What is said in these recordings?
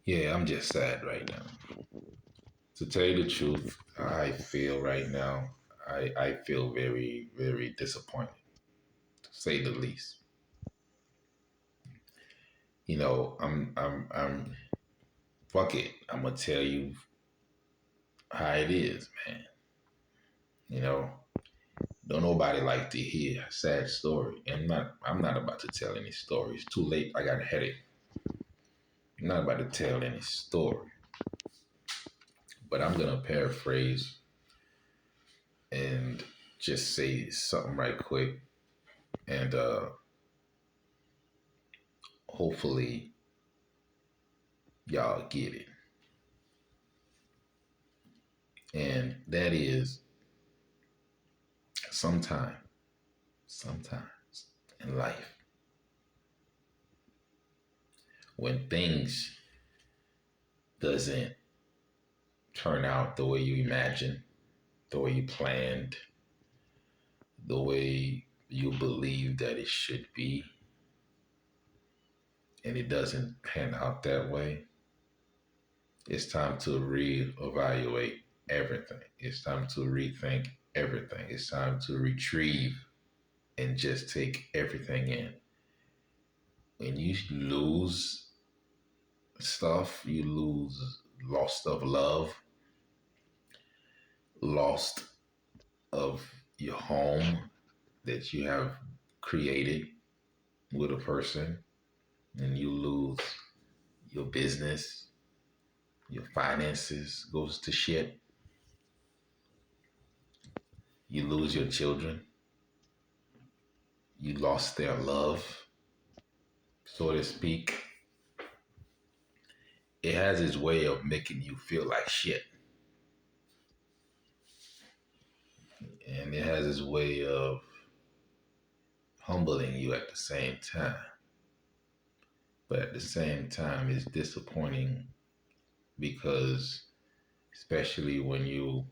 Yeah, I'm just sad right now. To tell you the truth, I feel right now, I feel very, very disappointed, to say the least. Fuck it. I'm gonna tell you how it is, man. You know, don't nobody like to hear a sad story. And I'm not about to tell any stories. Too late. I got a headache. I'm not about to tell any story. But I'm gonna paraphrase and just say something right quick. And hopefully y'all get it. And that is sometime, sometimes in life, when things doesn't turn out the way you imagined, the way you planned, the way you believe that it should be, and it doesn't pan out that way, it's time to reevaluate everything. It's time to rethink everything. It's time to retrieve and just take everything in. When you lose stuff, you lose loss of love, lost of your home that you have created with a person, and you lose your business, your finances goes to shit. You lose your children. You lost their love, so to speak. It has its way of making you feel like shit. And it has its way of humbling you at the same time. But at the same time, it's disappointing because, especially when you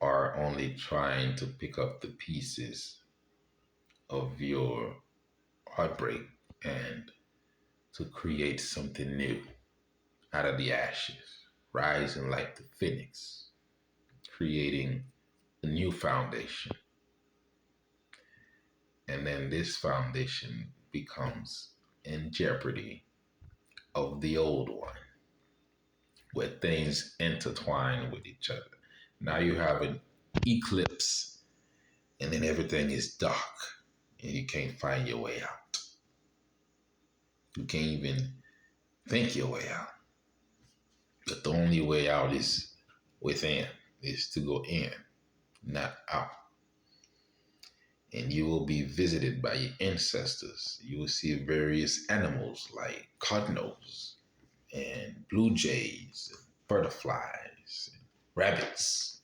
are only trying to pick up the pieces of your heartbreak and to create something new out of the ashes, rising like the phoenix, creating a new foundation. And then this foundation becomes in jeopardy of the old one, where things intertwine with each other. Now you have an eclipse, and then everything is dark, and you can't find your way out. You can't even think your way out. But the only way out is within, is to go in, not out. And you will be visited by your ancestors. You will see various animals like cardinals and blue jays, and butterflies, and rabbits,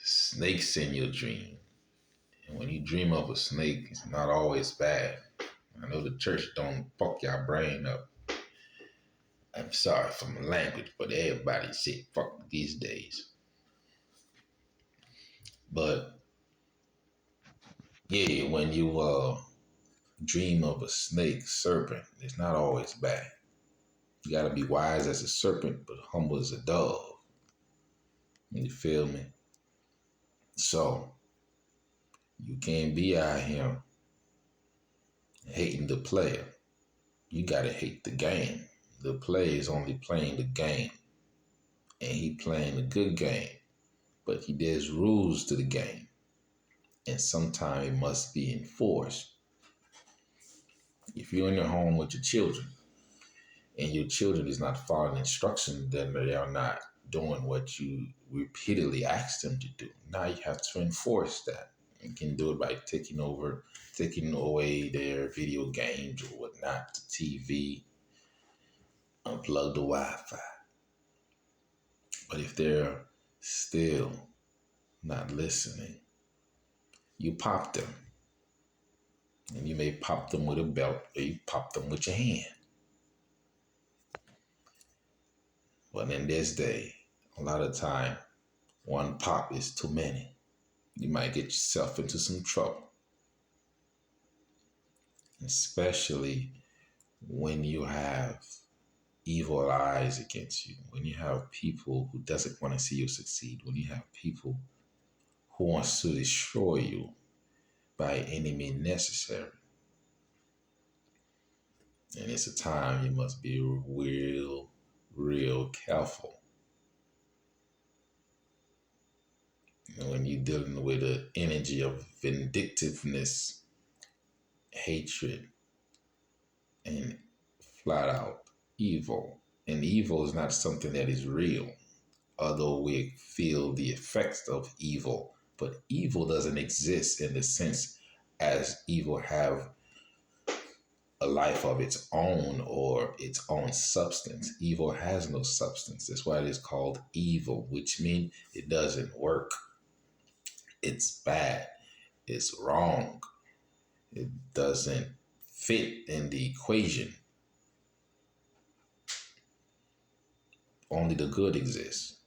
snakes in your dream. And when you dream of a snake, it's not always bad. I know the church don't fuck your brain up. I'm sorry for my language, but everybody say fuck these days. But yeah, when you dream of a snake, serpent, it's not always bad. You gotta be wise as a serpent, but humble as a dove. You feel me? So you can't be out here hating the player. You gotta hate the game. The player is only playing the game, and he playing a good game. But there's rules to the game, and sometimes it must be enforced. If you're in your home with your children, and your children is not following instructions, then they are not doing what you repeatedly ask them to do. Now you have to enforce that. You can do it by taking away their video games or whatnot, the TV, unplug the Wi-Fi. But if they're still not listening, you pop them. And you may pop them with a belt or you pop them with your hand. But in this day, a lot of time, one pop is too many. You might get yourself into some trouble. especially when you have evil eyes against you, when you have people who doesn't want to see you succeed, when you have people who wants to destroy you by any means necessary. And it's a time you must be real careful. And when you're dealing with the energy of vindictiveness, hatred, and flat out evil. And evil is not something that is real, although we feel the effects of evil. But evil doesn't exist in the sense as evil have a life of its own or its own substance. Evil has no substance. That's why it is called evil, which means it doesn't work. It's bad. It's wrong. It doesn't fit in the equation. Only the good exists.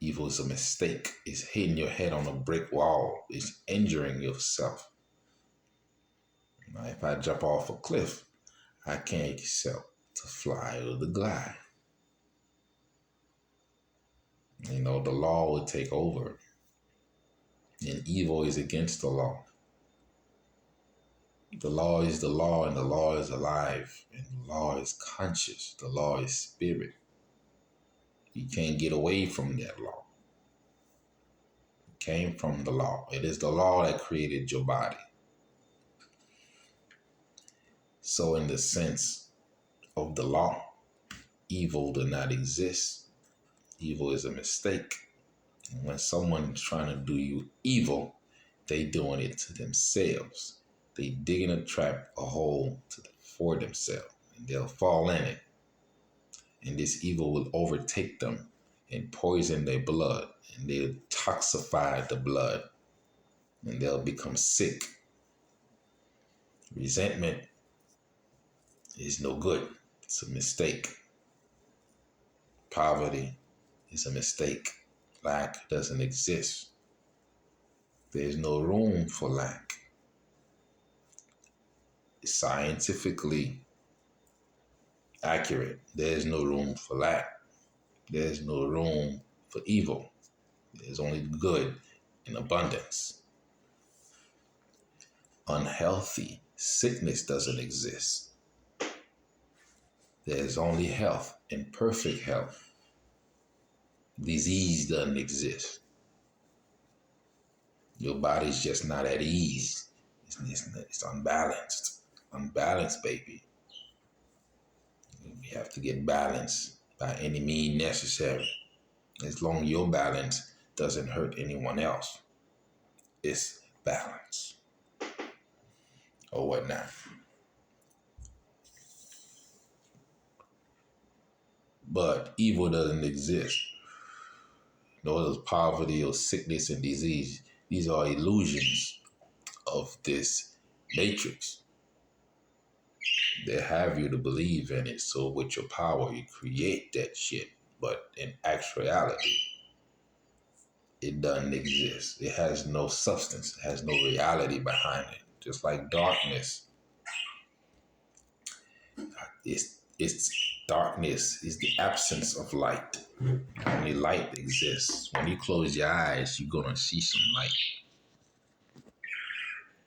Evil is a mistake. It's hitting your head on a brick wall. It's injuring yourself. Now, if I jump off a cliff, I can't accept to fly or to glide. You know, the law will take over. And evil is against the law. The law is the law, and the law is alive, and the law is conscious. The law is spirit. You can't get away from that law. It came from the law. It is the law that created your body. So in the sense of the law, evil does not exist. Evil is a mistake. And when someone's trying to do you evil, they doing it to themselves. They digging a trap, a hole for themselves, and they'll fall in it. And this evil will overtake them and poison their blood, and they'll toxify the blood, and they'll become sick. Resentment is no good. It's a mistake. Poverty is a mistake. Lack doesn't exist. There's no room for lack. It's scientifically accurate. There's no room for lack. There's no room for evil. There's only good in abundance. Unhealthy sickness doesn't exist. There's only health and perfect health. Disease doesn't exist. Your body's just not at ease. It's unbalanced. Unbalanced, baby. We have to get balanced by any means necessary. As long as your balance doesn't hurt anyone else, it's balance. Or whatnot. But evil doesn't exist. Nor does poverty or sickness and disease. These are illusions of this matrix. They have you to believe in it, so with your power you create that shit. But in actuality, it doesn't exist. It has no substance. It has no reality behind it. Just like darkness. It's darkness is the absence of light. Only light exists. When you close your eyes, you're gonna see some light.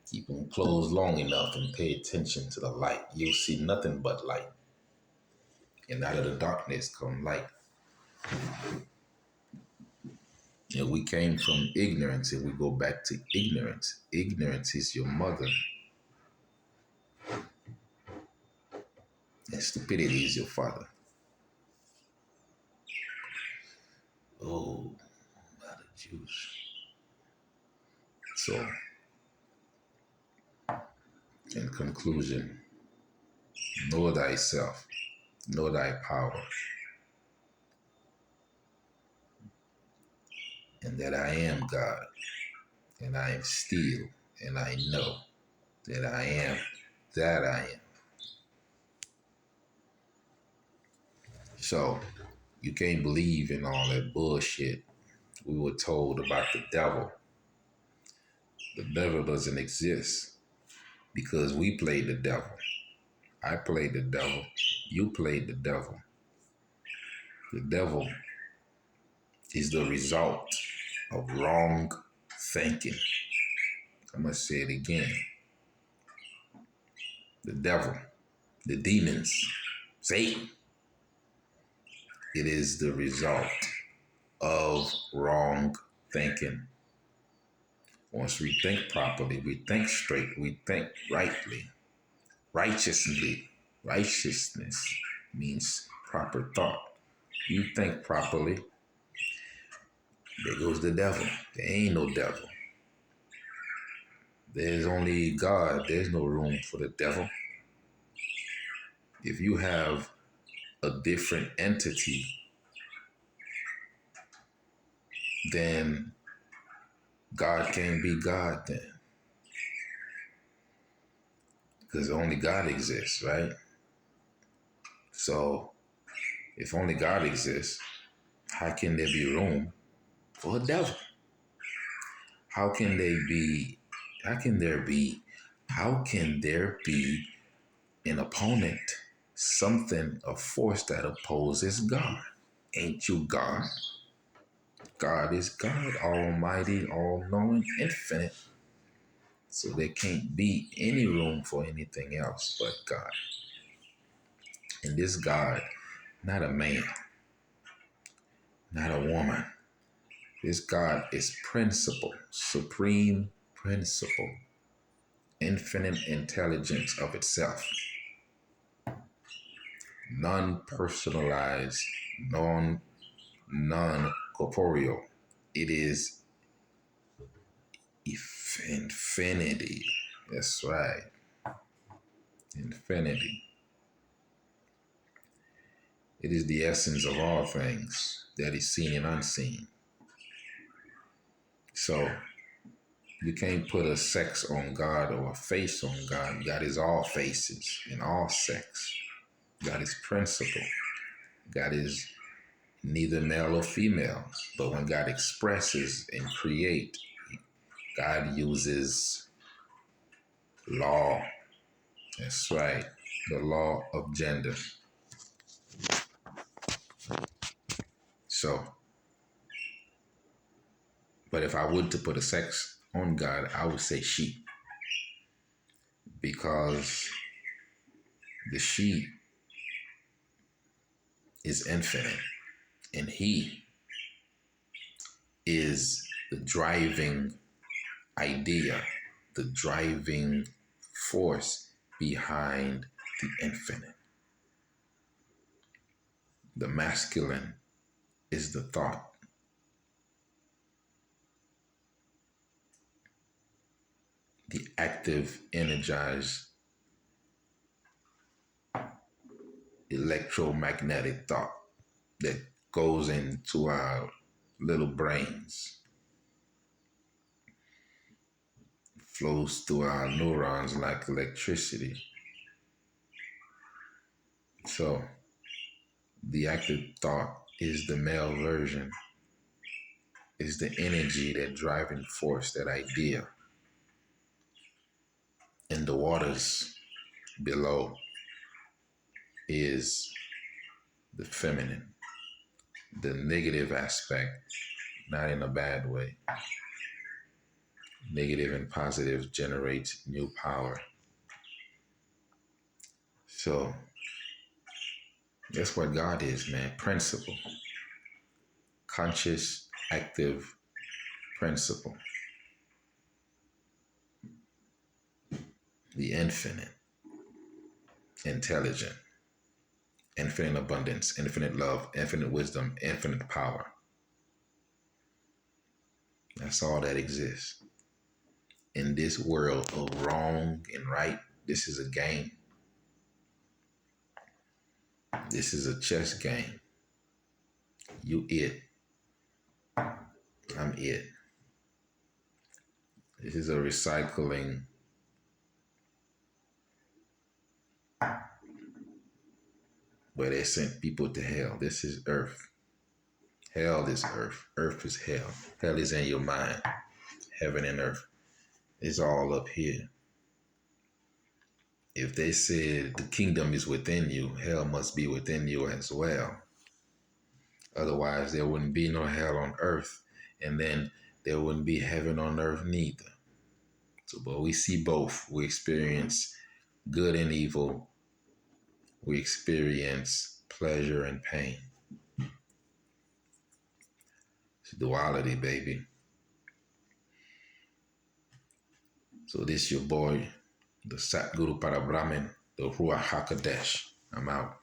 Keep them closed long enough and pay attention to the light. You'll see nothing but light. And out of the darkness come light. And we came from ignorance and we go back to ignorance. Ignorance is your mother. And stupidity is your father. Oh, a lot of juice. So, in conclusion, know thyself, know thy power, and that I am God, and I am still, and I know that I am that I am. So, you can't believe in all that bullshit we were told about the devil. The devil doesn't exist. because we played the devil. I played the devil. You played the devil. The devil is the result of wrong thinking. I'm going to say it again. The devil, the demons, Satan, it is the result of wrong thinking. Once we think properly, we think straight, we think rightly, righteously. Righteousness means proper thought. You think properly, there goes the devil. There ain't no devil. There's only God. There's no room for the devil. If you have a different entity, then God can't be God then. Because only God exists, right? So if only God exists, how can there be room for a devil? How can there be an opponent, something, a force that opposes God? Ain't you God? God is God, almighty, all-knowing, infinite. So there can't be any room for anything else but God. And this God, not a man, not a woman. This God is principle, supreme principle, infinite intelligence of itself, non-personalized, non-corporeal. It is infinity. That's right. Infinity. It is the essence of all things that is seen and unseen. So you can't put a sex on God or a face on God. God is all faces and all sex. God is principle. God is neither male or female. But when God expresses and create, God uses law. That's right. The law of gender. So, but if I would to put a sex on God, I would say she. Because the she is infinite and he is the driving idea, the driving force behind the infinite. The masculine is the thought. The active, energized, electromagnetic thought that goes into our little brains, flows through our neurons like electricity. So the active thought is the male version, is the energy, that driving force, that idea. And the waters below is the feminine, the negative aspect, not in a bad way. Negative and positive generates new power. So that's what God is, man. Principle. Conscious, active principle. The infinite, intelligent, infinite abundance, infinite love, infinite wisdom, infinite power. That's all that exists. In this world of wrong and right, this is a game. This is a chess game. You it. I'm it. This is a recycling where they sent people to hell. This is earth. Hell is earth. Earth is hell. Hell is in your mind. Heaven and earth is all up here. If they said the kingdom is within you, hell must be within you as well. Otherwise, there wouldn't be no hell on earth, and then there wouldn't be heaven on earth neither. So, but we see both. We experience good and evil. We experience pleasure and pain. It's duality, baby. So this your boy, the Satguru Parabrahman, the Ruach HaKodesh. I'm out.